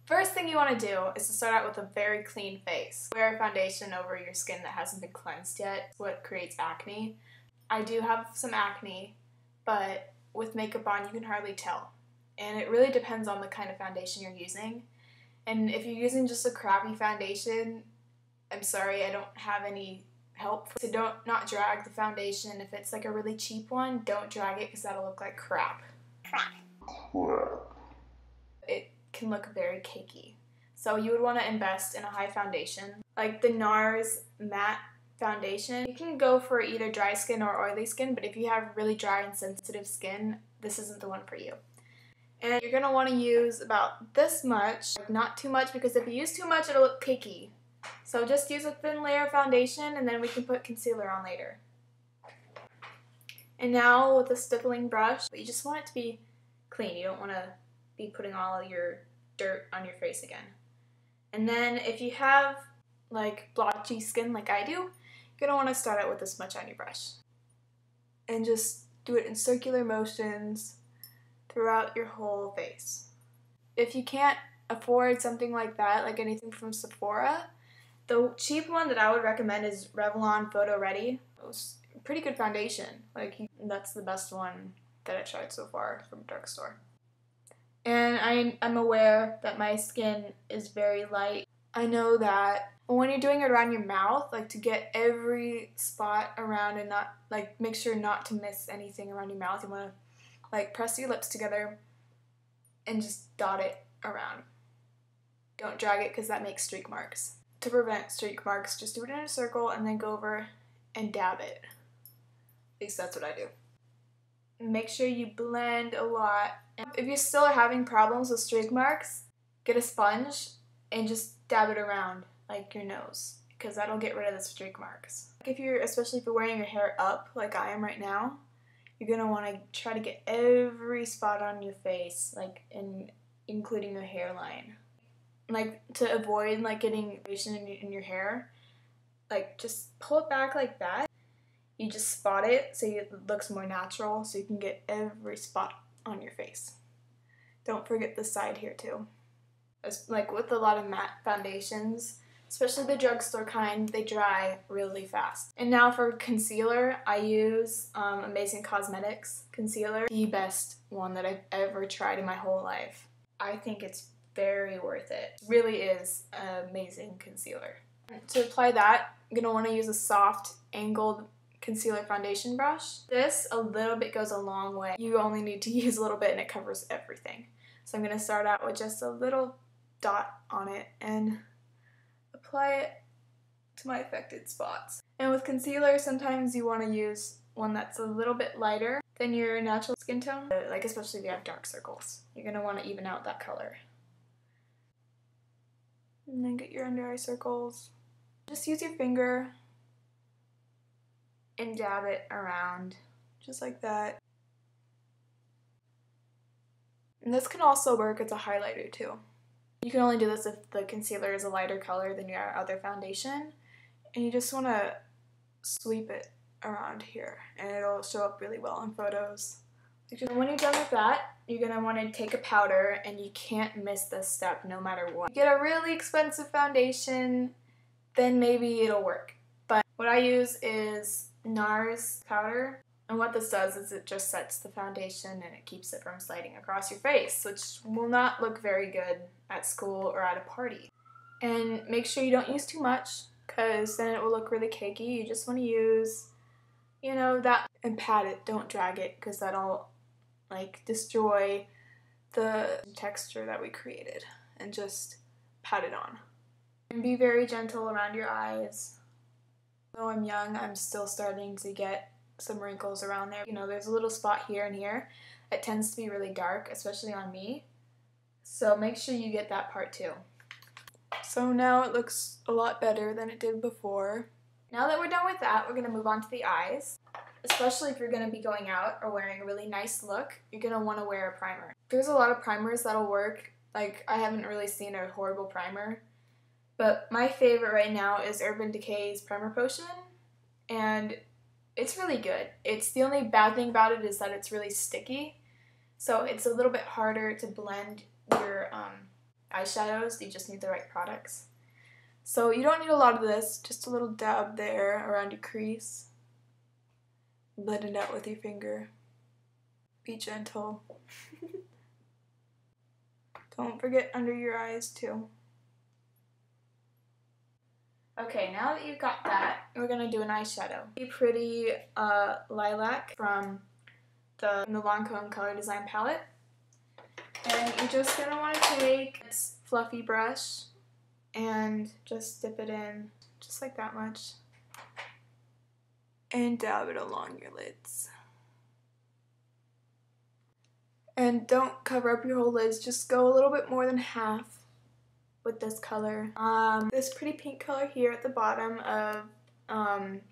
First thing you want to do is to start out with a very clean face. Wear a foundation over your skin that hasn't been cleansed yet, what creates acne. I do have some acne, but with makeup on you can hardly tell. And it really depends on the kind of foundation you're using. And if you're using just a crappy foundation, I'm sorry, I don't have any help. So not drag the foundation. If it's like a really cheap one, don't drag it because that'll look like crap. It can look very cakey. So you would want to invest in a high foundation. Like the NARS matte foundation. You can go for either dry skin or oily skin, but if you have really dry and sensitive skin, this isn't the one for you. And you're going to want to use about this much, not too much, because if you use too much it'll look cakey. So just use a thin layer of foundation and then we can put concealer on later. And now with a stippling brush, you just want it to be clean. You don't want to be putting all of your dirt on your face again. And then if you have like blotchy skin like I do, you're going to want to start out with this much on your brush. And just do it in circular motions throughout your whole face. If you can't afford something like that, like anything from Sephora, the cheap one that I would recommend is Revlon Photo Ready. It's a pretty good foundation. That's the best one that I tried so far from drugstore. And I'm aware that my skin is very light. I know that when you're doing it around your mouth, like to get every spot around and not make sure not to miss anything around your mouth, you want to like press your lips together and just dot it around. Don't drag it because that makes streak marks. To prevent streak marks, just do it in a circle and then go over and dab it. At least that's what I do. Make sure you blend a lot. And if you still are having problems with streak marks, get a sponge and just dab it around like your nose, because that'll get rid of the streak marks. Especially if you're wearing your hair up like I am right now, you're gonna want to try to get every spot on your face, including your hairline. To avoid getting irritation in your hair, just pull it back like that. You just spot it so it looks more natural, so you can get every spot on your face. Don't forget the side here too. With a lot of matte foundations, especially the drugstore kind, they dry really fast. And now for concealer, I use Amazing Cosmetics concealer, the best one that I've ever tried in my whole life. I think it's very worth it. It really is an amazing concealer. To apply that, I'm going to want to use a soft angled concealer foundation brush. This, a little bit goes a long way. You only need to use a little bit and it covers everything. So I'm going to start out with just a little dot on it and apply it to my affected spots. And with concealer, sometimes you want to use one that's a little bit lighter than your natural skin tone, especially if you have dark circles. You're going to want to even out that color. And then get your under eye circles. Just use your finger and dab it around, just like that. And this can also work as a highlighter too. You can only do this if the concealer is a lighter color than your other foundation. And you just want to sweep it around here and it'll show up really well in photos. When you're done with that, you're going to want to take a powder, and you can't miss this step no matter what. You get a really expensive foundation, then maybe it'll work. But what I use is NARS powder, and what this does is it just sets the foundation and it keeps it from sliding across your face, which will not look very good at school or at a party. And make sure you don't use too much, because then it will look really cakey. You just want to use, that, and pat it, don't drag it, because that'll destroy the texture that we created. And just pat it on. And be very gentle around your eyes. Though I'm young, I'm still starting to get some wrinkles around there. There's a little spot here and here. It tends to be really dark, especially on me. So make sure you get that part too. So now it looks a lot better than it did before. Now that we're done with that, we're going to move on to the eyes. Especially if you're going to be going out or wearing a really nice look, you're going to want to wear a primer. There's a lot of primers that'll work. I haven't really seen a horrible primer. But my favorite right now is Urban Decay's Primer Potion. And it's really good. The only bad thing about it is that it's really sticky. So it's a little bit harder to blend your eyeshadows, you just need the right products. So you don't need a lot of this, just a little dab there around your crease. Blend it out with your finger. Be gentle. Don't forget under your eyes too. Okay, now that you've got that, we're gonna do an eyeshadow. A pretty lilac from the Lancome Color Design palette. And you're just gonna want to take this fluffy brush and just dip it in just like that much. And dab it along your lids. And don't cover up your whole lids, just go a little bit more than half with this color. This pretty pink color here at the bottom of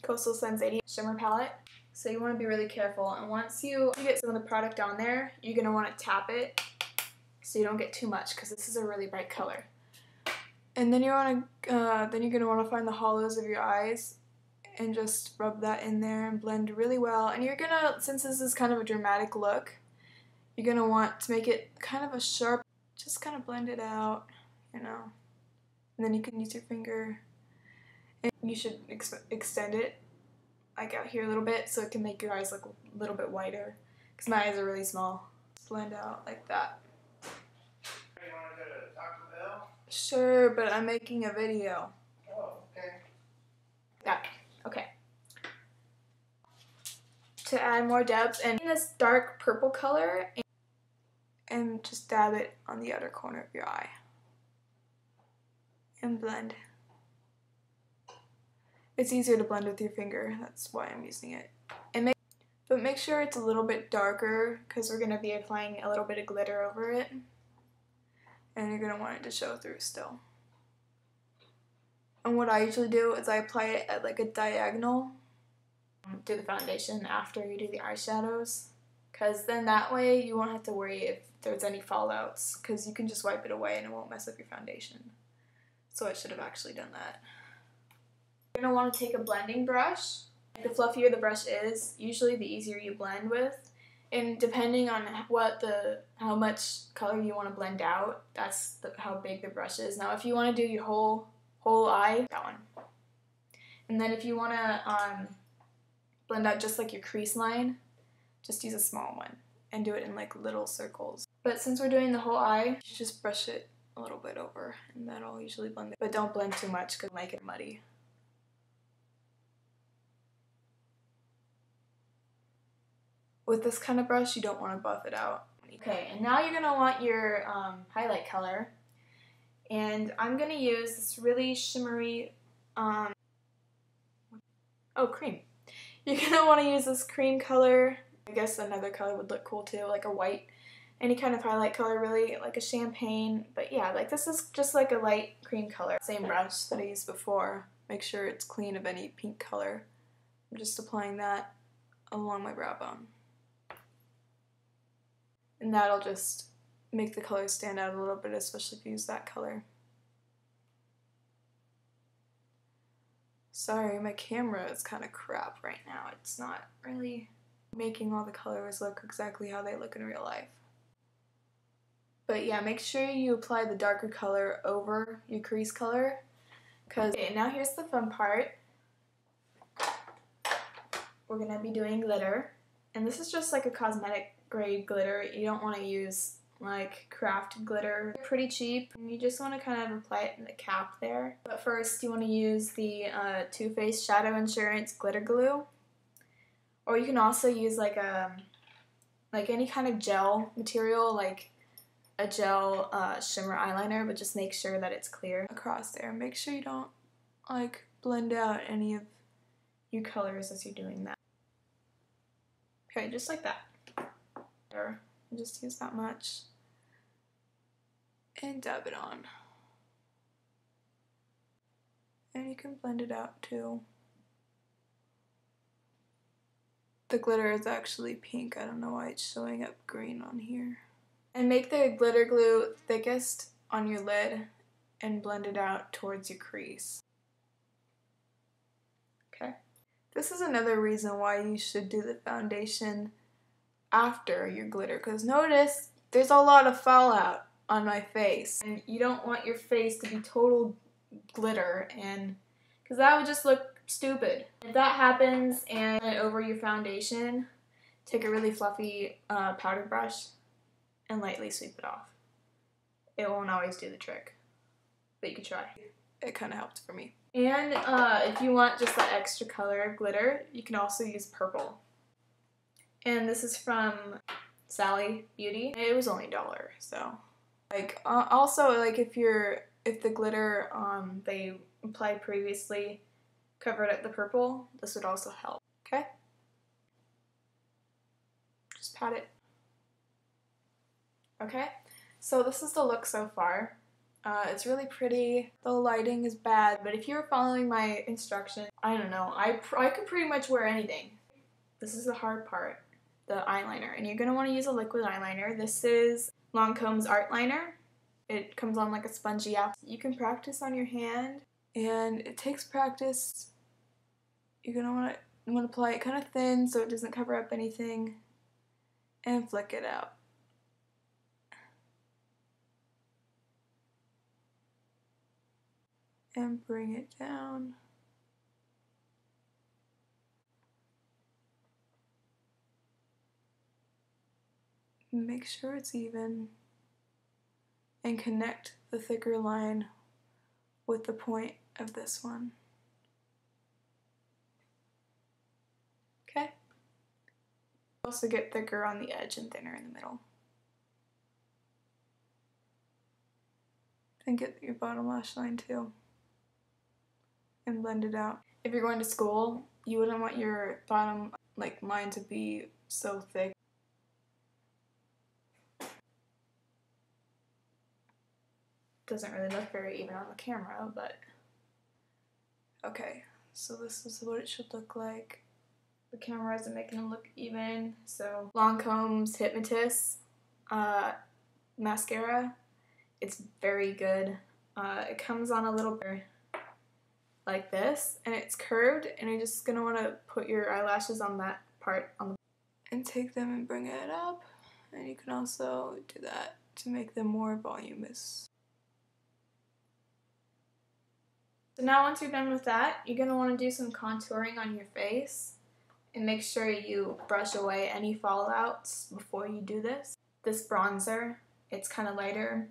Coastal Scents 80 Shimmer Palette. So you want to be really careful, and once you get some of the product on there, you're going to want to tap it so you don't get too much, because this is a really bright color. And then you're going to want to find the hollows of your eyes and just rub that in there and blend really well. And you're going to, since this is kind of a dramatic look, you're going to want to make it kind of a sharp, just kind of blend it out, you know. And then you can use your finger, and you should extend it like out here a little bit so it can make your eyes look a little bit wider, because my eyes are really small. Just blend out like that. You want to go to Taco Bell? Sure, but I'm making a video. Oh, okay. Yeah, okay. To add more depth, and in this dark purple color, and just dab it on the outer corner of your eye. And blend. It's easier to blend with your finger, that's why I'm using it. But make sure it's a little bit darker, because we're going to be applying a little bit of glitter over it. And you're going to want it to show through still. And what I usually do is I apply it at like a diagonal. Do the foundation after you do the eyeshadows, because then that way you won't have to worry if there's any fallouts, because you can just wipe it away and it won't mess up your foundation. So I should have actually done that. You're going to want to take a blending brush. The fluffier the brush is, usually the easier you blend with. And depending on how much color you want to blend out, that's how big the brush is. Now if you want to do your whole eye, that one. And then if you want to blend out just like your crease line, just use a small one and do it in like little circles. But since we're doing the whole eye, you just brush it a little bit over, and that'll usually blend it. But don't blend too much because it'll make it muddy. With this kind of brush, you don't want to buff it out. Okay, and now you're going to want your highlight color. And I'm going to use this really shimmery, cream. You're going to want to use this cream color. I guess another color would look cool too, like a white. Any kind of highlight color really, like a champagne. But yeah, like this is just like a light cream color. Same brush that I used before. Make sure it's clean of any pink color. I'm just applying that along my brow bone. And that'll just make the color stand out a little bit, especially if you use that color. Sorry, my camera is kind of crap right now. It's not really making all the colors look exactly how they look in real life. But yeah, make sure you apply the darker color over your crease color. Okay, now here's the fun part. We're going to be doing glitter. And this is just like a cosmetic grade glitter. You don't want to use like craft glitter. Pretty cheap. You just want to kind of apply it in the cap there. But first you want to use the Too Faced Shadow Insurance glitter glue. Or you can also use like any kind of gel material, like a gel shimmer eyeliner, but just make sure that it's clear across there. Make sure you don't like blend out any of your colors as you're doing that. Okay, just like that. There. Just use that much. And dab it on. And you can blend it out too. The glitter is actually pink. I don't know why it's showing up green on here. And make the glitter glue thickest on your lid and blend it out towards your crease. Okay. This is another reason why you should do the foundation after your glitter, because notice there's a lot of fallout on my face. And you don't want your face to be total glitter, and because that would just look stupid. If that happens and over your foundation, take a really fluffy powder brush and lightly sweep it off. It won't always do the trick, but you could try. It kind of helped for me. And if you want just that extra color glitter, you can also use purple. And this is from Sally Beauty. It was only $1, so. Like, also, like, if the glitter they applied previously covered up the purple, this would also help, okay? Just pat it. Okay, so this is the look so far. It's really pretty. The lighting is bad, but if you were following my instructions, I don't know, I could pretty much wear anything. This is the hard part, the eyeliner, and you're going to want to use a liquid eyeliner. This is Lancome's Art Liner. It comes on like a spongy app. You can practice on your hand, and it takes practice. You're going to want to apply it kind of thin so it doesn't cover up anything, and flick it out. And bring it down. Make sure it's even. And connect the thicker line with the point of this one. Okay? Also get thicker on the edge and thinner in the middle. And get your bottom lash line too. And blend it out. If you're going to school, you wouldn't want your bottom line to be so thick. Doesn't really look very even on the camera, but okay, so this is what it should look like. The camera isn't making it look even, so Lancome's Hypnotist mascara. It's very good. It comes on a little bit like this, and it's curved, and you're just gonna want to put your eyelashes on that part and take them and bring it up, and you can also do that to make them more voluminous. So now once you're done with that, you're going to want to do some contouring on your face and make sure you brush away any fallouts before you do this. This bronzer, it's kind of lighter.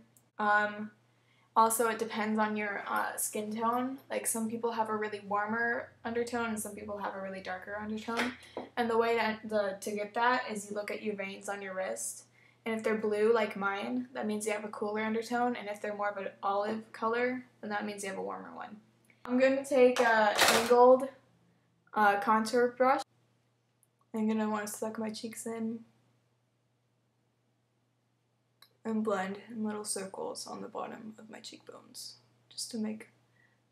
Also, it depends on your skin tone. Like, some people have a really warmer undertone and some people have a really darker undertone. And the way to get that is you look at your veins on your wrist. And if they're blue like mine, that means you have a cooler undertone. And if they're more of an olive color, then that means you have a warmer one. I'm going to take an angled contour brush. I'm going to want to suck my cheeks in and blend in little circles on the bottom of my cheekbones just to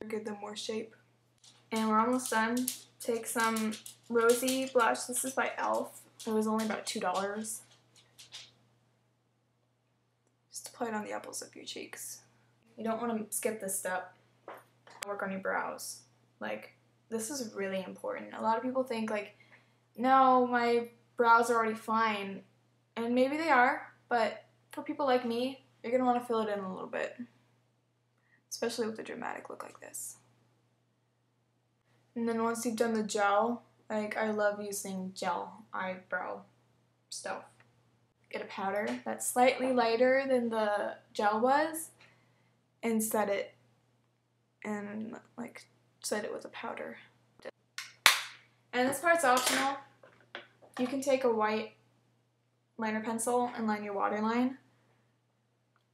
give them more shape. And we're almost done. Take some rosy blush. This is by e.l.f. It was only about $2. Just apply it on the apples of your cheeks. You don't want to skip this step. Work on your brows. Like, this is really important. A lot of people think like, no, my brows are already fine, and maybe they are, but for people like me, you're gonna want to fill it in a little bit, especially with a dramatic look like this. And then once you've done the gel, like, I love using gel eyebrow stuff. Get a powder that's slightly lighter than the gel was and set it with a powder. And this part's optional. You can take a white liner pencil and line your waterline.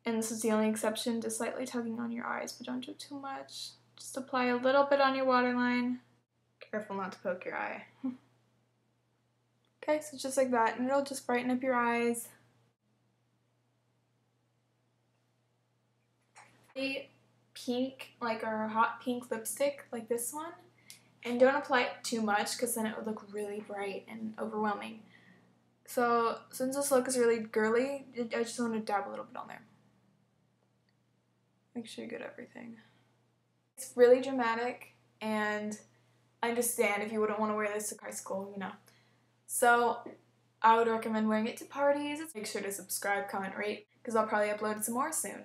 And this is the only exception to slightly tugging on your eyes, but don't do too much. Just apply a little bit on your waterline. Careful not to poke your eye. Okay, so just like that, and it'll just brighten up your eyes. Pink, like a hot pink lipstick, like this one. And don't apply it too much because then it would look really bright and overwhelming. So since this look is really girly, I just want to dab a little bit on there. Make sure you get everything. It's really dramatic, and I understand if you wouldn't want to wear this to high school, you know. So I would recommend wearing it to parties. Make sure to subscribe, comment, rate, because I'll probably upload some more soon.